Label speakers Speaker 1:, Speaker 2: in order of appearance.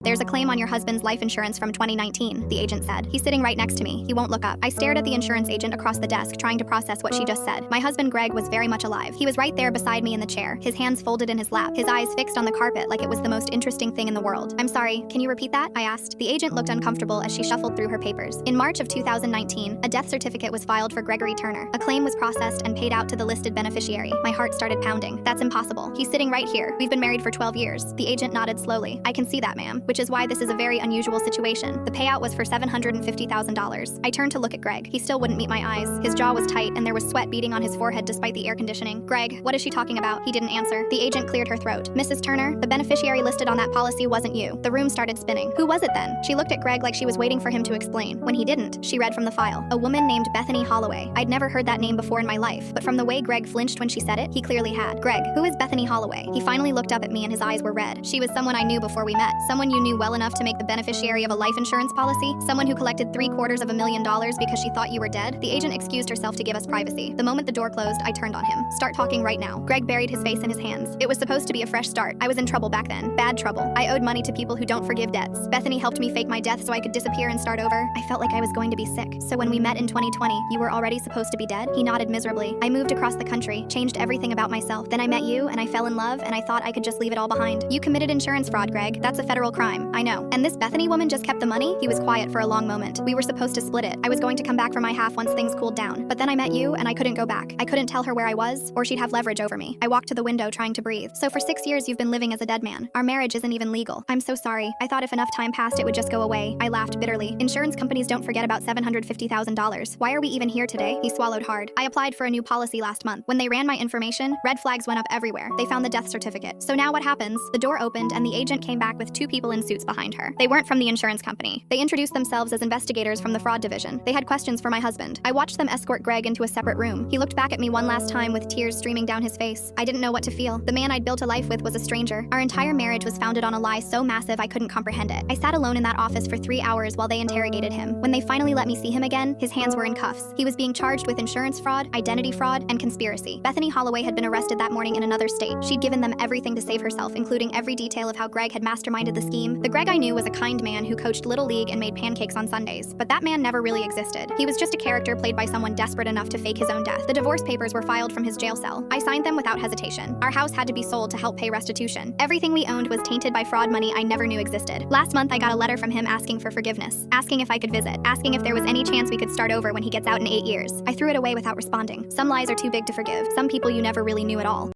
Speaker 1: There's a claim on your husband's life insurance from 2019, the agent said. He's sitting right next to me. He won't look up. I stared at the insurance agent across the desk, trying to process what she just said. My husband Greg was very much alive. He was right there beside me in the chair, his hands folded in his lap, his eyes fixed on the carpet like it was the most interesting thing in the world. I'm sorry, can you repeat that? I asked. The agent looked uncomfortable as she shuffled through her papers. In March of 2019, a death certificate was filed for Gregory Turner. A claim was processed and paid out to the listed beneficiary. My heart started pounding. That's impossible. He's sitting right here. We've been married for 12 years. The agent nodded slowly. I can see that, ma'am, which is why this is a very unusual situation. The payout was for $750,000. I turned to look at Greg. He still wouldn't meet my eyes. His jaw was tight and there was sweat beading on his forehead despite the air conditioning. Greg, what is she talking about? He didn't answer. The agent cleared her throat. Mrs. Turner, the beneficiary listed on that policy wasn't you. The room started spinning. Who was it then? She looked at Greg like she was waiting for him to explain. When he didn't, she read from the file. A woman named Bethany Holloway. I'd never heard that name before in my life, but from the way Greg flinched when she said it, he clearly had. Greg, who is Bethany Holloway? He finally looked up at me and his eyes were red. She was someone I knew before we met. Someone you knew well enough to make the beneficiary of a life insurance policy? Someone who collected $750,000 because she thought you were dead? The agent excused herself to give us privacy. The moment the door closed, I turned on him. Start talking right now. Greg buried his face in his hands. It was supposed to be a fresh start. I was in trouble back then. Bad trouble. I owed money to people who don't forgive debts. Bethany helped me fake my death so I could disappear and start over. I felt like I was going to be sick. So when we met in 2020, you were already supposed to be dead? He nodded miserably. I moved across the country, changed everything about myself. Then I met you and I fell in love and I thought I could just leave it all behind. You committed insurance fraud, Greg. That's a federal crime. I know. And this Bethany woman just kept the money? He was quiet for a long moment. We were supposed to split it. I was going to come back for my half once things cooled down. But then I met you and I couldn't go back. I couldn't tell her where I was or she'd have leverage over me. I walked to the window trying to breathe. So for 6 years you've been living as a dead man. Our marriage isn't even legal. I'm so sorry. I thought if enough time passed it would just go away. I laughed bitterly. Insurance companies don't forget about $750,000. Why are we even here today? He swallowed hard. I applied for a new policy last month. When they ran my information, red flags went up everywhere. They found the death certificate. So now what happens? The door opened and the agent came back with 2 people in suits behind her. They weren't from the insurance company. They introduced themselves as investigators from the fraud division. They had questions for my husband. I watched them escort Greg into a separate room. He looked back at me one last time with tears streaming down his face. I didn't know what to feel. The man I'd built a life with was a stranger. Our entire marriage was founded on a lie so massive I couldn't comprehend it. I sat alone in that office for 3 hours while they interrogated him. When they finally let me see him again, his hands were in cuffs. He was being charged with insurance fraud, identity fraud, and conspiracy. Bethany Holloway had been arrested that morning in another state. She'd given them everything to save herself, including every detail of how Greg had masterminded the scheme. The Greg I knew was a kind man who coached Little League and made pancakes on Sundays. But that man never really existed. He was just a character played by someone desperate enough to fake his own death. The divorce papers were filed from his jail cell. I signed them without hesitation. Our house had to be sold to help pay restitution. Everything we owned was tainted by fraud money I never knew existed. Last month, I got a letter from him asking for forgiveness, asking if I could visit, asking if there was any chance we could start over when he gets out in 8 years. I threw it away without responding. Some lies are too big to forgive. Some people you never really knew at all.